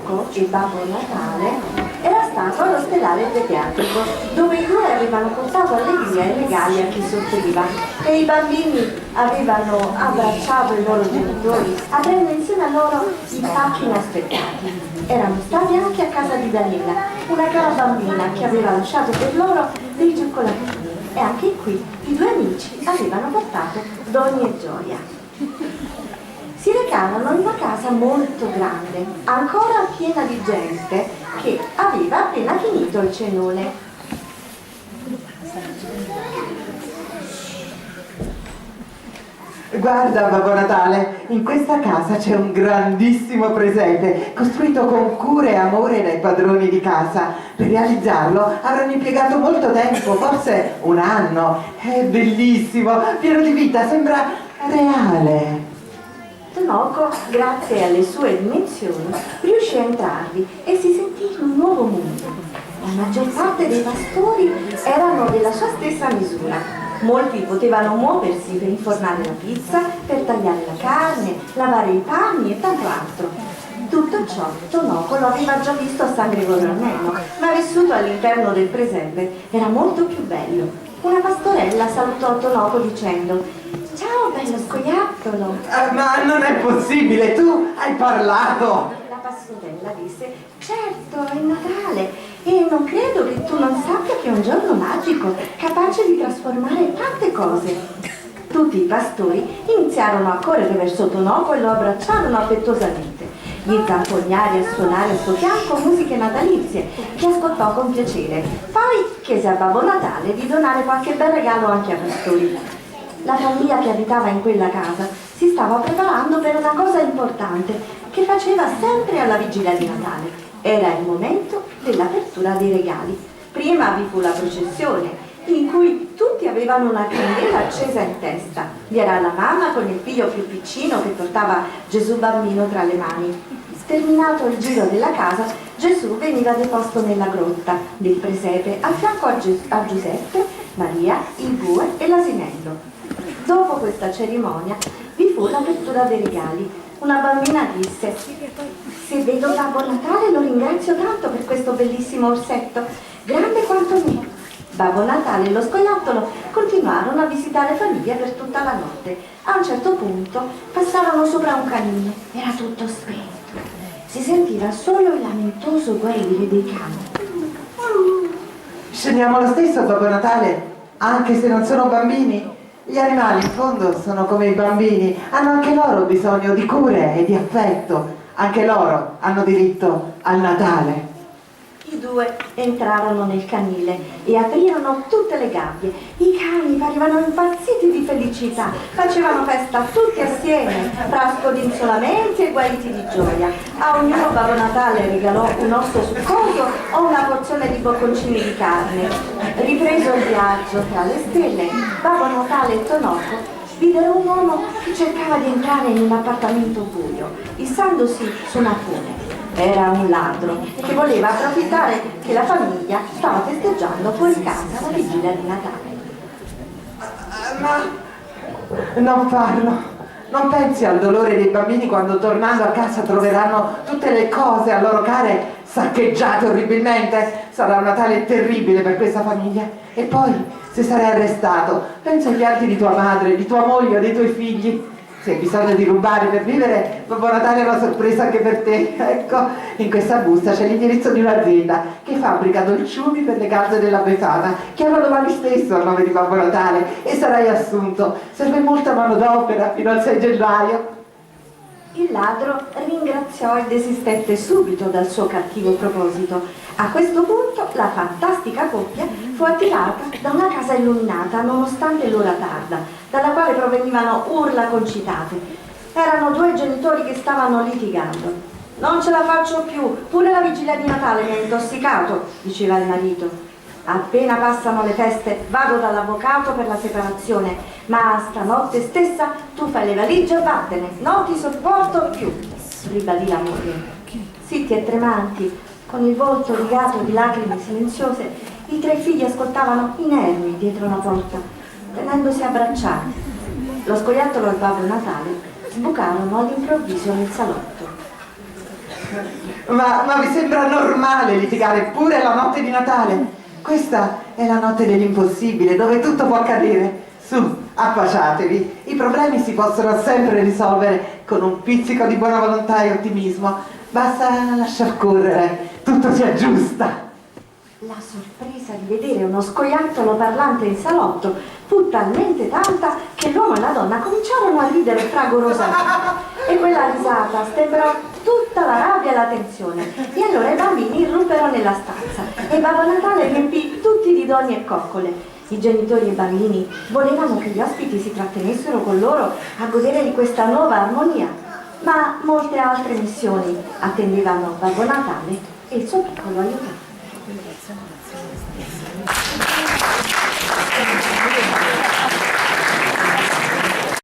Tonocco e Babbo Natale era stato all'ospedale pediatrico, dove i due avevano portato allegria e regali a chi soffriva e i bambini avevano abbracciato i loro genitori, aprendo insieme a loro i pacchi inaspettati. Erano stati anche a casa di Daniela, una cara bambina che aveva lasciato per loro dei cioccolatini, e anche qui i due amici avevano portato doni e gioia. Si recavano in una casa molto grande, ancora piena di gente, che aveva appena finito il cenone. Guarda, Babbo Natale, in questa casa c'è un grandissimo presepe, costruito con cura e amore dai padroni di casa. Per realizzarlo avranno impiegato molto tempo, forse un anno. È bellissimo, pieno di vita, sembra reale. Tonocco, grazie alle sue dimensioni, riuscì a entrarvi e si sentì in un nuovo mondo. La maggior parte dei pastori erano della sua stessa misura. Molti potevano muoversi per infornare la pizza, per tagliare la carne, lavare i panni e tanto altro. Tutto ciò Tonocco lo aveva già visto a San Gregorio Armenno, ma vissuto all'interno del presepe era molto più bello. Una pastorella salutò Tonocco dicendo: «Ciao bello scoiattolo!» Ma non è possibile, tu hai parlato! La pastorella disse: «Certo, è Natale e non credo che tu non sappia che è un giorno magico, capace di trasformare tante cose.» Tutti i pastori iniziarono a correre verso Tonocco e lo abbracciarono affettuosamente. Gli zampognari a suonare al suo fianco musiche natalizie, che ascoltò con piacere. Poi chiese a Babbo Natale di donare qualche bel regalo anche ai pastori. La famiglia che abitava in quella casa si stava preparando per una cosa importante che faceva sempre alla vigilia di Natale. Era il momento dell'apertura dei regali. Prima vi fu la processione, in cui tutti avevano una candela accesa in testa. Vi era la mamma con il figlio più piccino che portava Gesù bambino tra le mani. Terminato il giro della casa, Gesù veniva deposto nella grotta del presepe a fianco a Giuseppe, Maria, il bue e l'asinello. Dopo questa cerimonia vi fu l'apertura dei regali. Una bambina disse: «Se vedo Babbo Natale lo ringrazio tanto per questo bellissimo orsetto, grande quanto me.» Babbo Natale e lo scoiattolo continuarono a visitare famiglia per tutta la notte. A un certo punto passarono sopra un canile. Era tutto spento. Si sentiva solo il lamentoso guaire dei cani. Scendiamo lo stesso, Babbo Natale, anche se non sono bambini. Gli animali in fondo sono come i bambini, hanno anche loro bisogno di cure e di affetto. Anche loro hanno diritto al Natale. I due entrarono nel canile e aprirono tutte le gabbie. I cani parevano impazziti di felicità, facevano festa tutti assieme, fra scodinzolamenti e guaiti di gioia. A ognuno Babbo Natale regalò un osso succoso o una porzione di bocconcini di carne. Ripreso il viaggio tra le stelle, Babbo Natale e Tonocco videro un uomo che cercava di entrare in un appartamento buio, issandosi su una fune. Era un ladro che voleva approfittare che la famiglia stava festeggiando fuori casa la vigilia di Natale. Ma non farlo. Non pensi al dolore dei bambini quando tornando a casa troveranno tutte le cose a loro care saccheggiate orribilmente? Sarà un Natale terribile per questa famiglia. E poi, se sarai arrestato, pensa ai pianti di tua madre, di tua moglie o dei tuoi figli. Se hai bisogno di rubare per vivere, Babbo Natale è una sorpresa anche per te. Ecco, in questa busta c'è l'indirizzo di un'azienda che fabbrica dolciumi per le case della Befana. Chiama domani stesso al nome di Babbo Natale e sarai assunto. Serve molta manodopera fino al 6 gennaio. Il ladro ringraziò e desistette subito dal suo cattivo proposito. A questo punto la fantastica coppia fu attirata da una casa illuminata nonostante l'ora tarda, dalla quale provenivano urla concitate. Erano due genitori che stavano litigando. «Non ce la faccio più, pure la vigilia di Natale mi ha intossicato», diceva il marito. «Appena passano le feste vado dall'avvocato per la separazione, ma stanotte stessa tu fai le valigie e vattene, non ti sopporto più», ribadì la moglie. Zitti e tremanti, con il volto rigato di lacrime silenziose, i tre figli ascoltavano inermi dietro la porta, tenendosi abbracciati. Lo scoiattolo e Babbo Natale sbucarono all'improvviso nel salotto. Ma vi sembra normale litigare pure la notte di Natale? Questa è la notte dell'impossibile, dove tutto può accadere. Su, affacciatevi, i problemi si possono sempre risolvere con un pizzico di buona volontà e ottimismo. Basta lasciar correre, tutto si aggiusta. La sorpresa di vedere uno scoiattolo parlante in salotto fu talmente tanta che l'uomo e la donna cominciarono a ridere fragorosamente. E quella risata stemperò tutta la rabbia e la tensione. E allora i bambini irruppero nella stanza e Babbo Natale riempì tutti di doni e coccole. I genitori e i bambini volevano che gli ospiti si trattenessero con loro a godere di questa nuova armonia, ma molte altre missioni attendevano Babbo Natale e il suo piccolo aiutante.